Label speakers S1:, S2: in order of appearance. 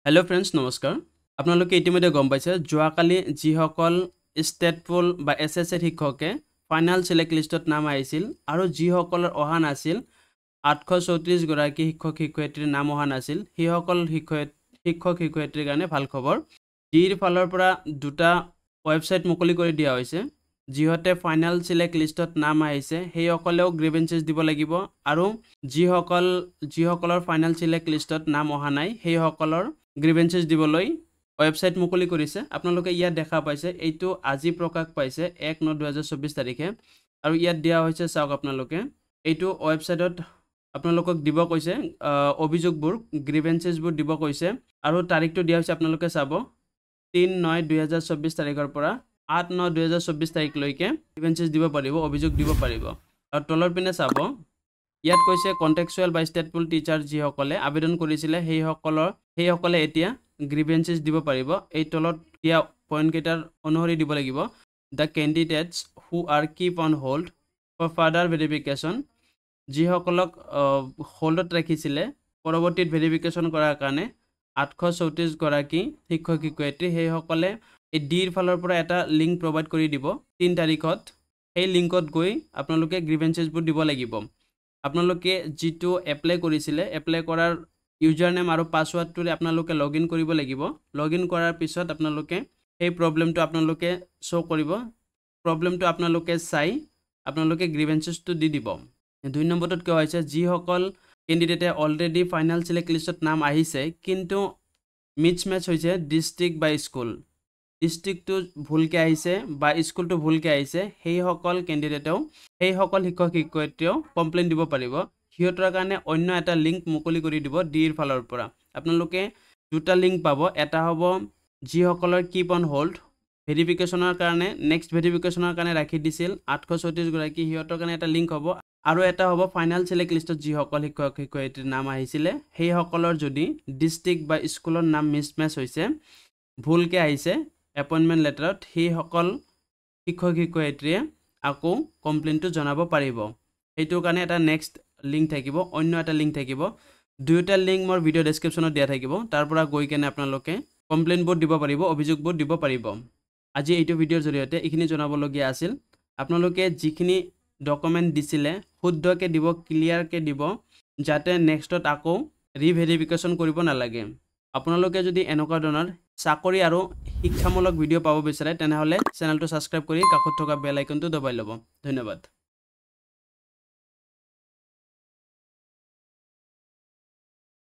S1: hello friends नमस्कार আপোনালোকে ইতিমধ্যে গম পাইছে যোৱাকালি যিসকল ষ্টেট পোল বা এছএছএ শিক্ষকে ফাইনাল সিলেক্ট লিষ্টত নাম আহিছিল আৰু যিসকলৰ অহা নাছিল 834 গৰাকী শিক্ষক শিক্ষয়িত্ৰীৰ নাম অহা নাছিল সেইসকল শিক্ষক শিক্ষয়িত্ৰীৰ কাৰণে ভাল খবৰ ডিৰ ফালৰ পৰা দুটা ওয়েবসাইট মুকলি কৰি দিয়া হৈছে যিহতে ফাইনাল সিলেক্ট লিষ্টত নাম আহিছে সেইসকলেও গ্ৰিভেন্সেস দিব লাগিব আৰু যিসকলৰ ফাইনাল সিলেক্ট লিষ্টত নাম অহা নাই সেইসকলৰ গ্ৰিভেন্সেস দিবলৈ ওয়েবসাইট মুকলি কৰিছে আপোনালোকে ইয়াত দেখা পাইছে এইটো আজি প্ৰকাশ পাইছে 1/9/2024 তাৰিখে আৰু ইয়াত দিয়া হৈছে চাওক আপোনালোকে এইটো ওয়েবসাইটত আপোনালোকক দিব কৈছে অভিযোগবোৰ গ্ৰিভেন্সেসবোৰ দিব কৈছে আৰু তাৰিখটো দিয়া হৈছে আপোনালোকে চাব 3/9/2024 তাৰিখৰ পৰা 8/9/2024 তাৰিখলৈকে গ্ৰিভেন্সেস দিব পাৰিব অভিযোগ দিব পাৰিব আৰু তলৰ পিনে চাব ইয়াত কৈছে কন্টেক্সুৱেল বা ষ্টেট পোল টিচাৰ যিসকলে আবেদন কৰিছিলে সেইসকলে এতিয়া গ্ৰিভেন্সেস দিব পাৰিব এই তলত দিয়া পইণ্ট কেইটাৰ অনুসৰি দিব লাগিব the candidates who are keep on hold for further verification যিসকলক হোল্ডত ৰাখিছিলে পৰৱৰ্তীত ভেৰিফিকেশ্যন কৰাৰ কাৰণে 834 গৰাকী শিক্ষক শিক্ষয়িত্ৰী সেইসকলে এই ডিৰ ফালৰ পৰা এটা লিংক প্ৰভাইড কৰি দিব 3 তাৰিখত সেই লিংকত গৈ আপোনালোকে গ্ৰিভেন্সেসবোৰ দিব লাগিব আপোনালোকে জিটো এপ্লাই কৰিছিলে এপ্লাই কৰাৰ ইউজাৰ নেম আৰু পাসওয়াৰ্ডটোৰে আপোনালোকে লগইন কৰিব লাগিব লগইন কৰাৰ পিছত আপোনালোকে এই প্ৰবলেমটো আপোনালোকে শো কৰিব প্ৰবলেমটো আপোনালোকে চাই আপোনালোকে গ্ৰিভেন্সেসটো দি দিব 2 নম্বৰত কি হৈছে যিসকল ক্যান্ডিডেটে অলৰেডি ফাইনাল সিলেক্ট লিষ্টত নাম আহিছে কিন্তু মিছমেচ হৈছে ডিস্ট্ৰিক্ট বা স্কুল ডিস্ট্ৰিক্টটো ভুলকে আহিছে বা স্কুলটো ভুলকে আহিছে সেইসকল ক্যান্ডিডেটেও সেইসকল শিক্ষক শিক্ষয়িত্ৰীও কমপ্লেইন দিব পাৰিব হিয়তৰ কাৰণে অন্য এটা লিংক মুকলি কৰি দিব ডিৰ ফালৰ পৰা আপোনালোকে দুটা লিংক পাব এটা হ'ব যিসকলৰ কিপ অন হোল্ড ভেৰিফিকেশ্যনৰ কাৰণে নেক্সট ভেৰিফিকেশ্যনৰ কাৰণে ৰাখি দিছিল 834 গৰাকী হিয়তৰ কাৰণে এটা লিংক হ'ব আৰু এটা হ'ব ফাইনাল সিলেক্ট লিষ্টত যিসকল শিক্ষক শিক্ষয়িত্ৰীৰ নাম আহিছিলে সেইসকলৰ যদি ডিস্ট্ৰিক্ট বা স্কুলৰ নাম মিছমেচ হৈছে ভুলকে আহিছে এপইন্টমেন্ট লেটাৰত সেইসকল শিক্ষক শিক্ষয়িত্ৰীয়ে আকৌ কমপ্লেইনটো জনাব পাৰিব এইটোৰ কাৰণে এটা নেক্সট লিংক থাকিব অন্য এটা লিংক থাকিব দুয়োটা লিংক মোৰ ভিডিও ডেসক্ৰিপচনত দিয়া থাকিব তাৰ পৰা গৈ কেনে আপোনালোকে কমপ্লেইনবোৰ দিব পাৰিব অভিযোগবোৰ দিব পাৰিব আজি এইটো ভিডিওৰ জৰিয়তে এইখিনি জনাবলগীয়া আছিল আপোনালোকে যিখিনি ডকুমেন্ট দিছিলে শুদ্ধকে দিব ক্লিয়াৰকে দিব যাতে নেক্সটত আকৌ ৰিভেৰিফিকেশ্যন কৰিব নালাগে আপোনালোকে যদি এনেকুৱা ধৰণৰ চাকৰি আৰু শিক্ষামূলক ভিডিও পাব বিচাৰে তেনেহলে চেনেলটো সাবস্ক্ৰাইব কৰি কাষত থকা বেল আইকনটো দবাই ল'ব ধন্যবাদ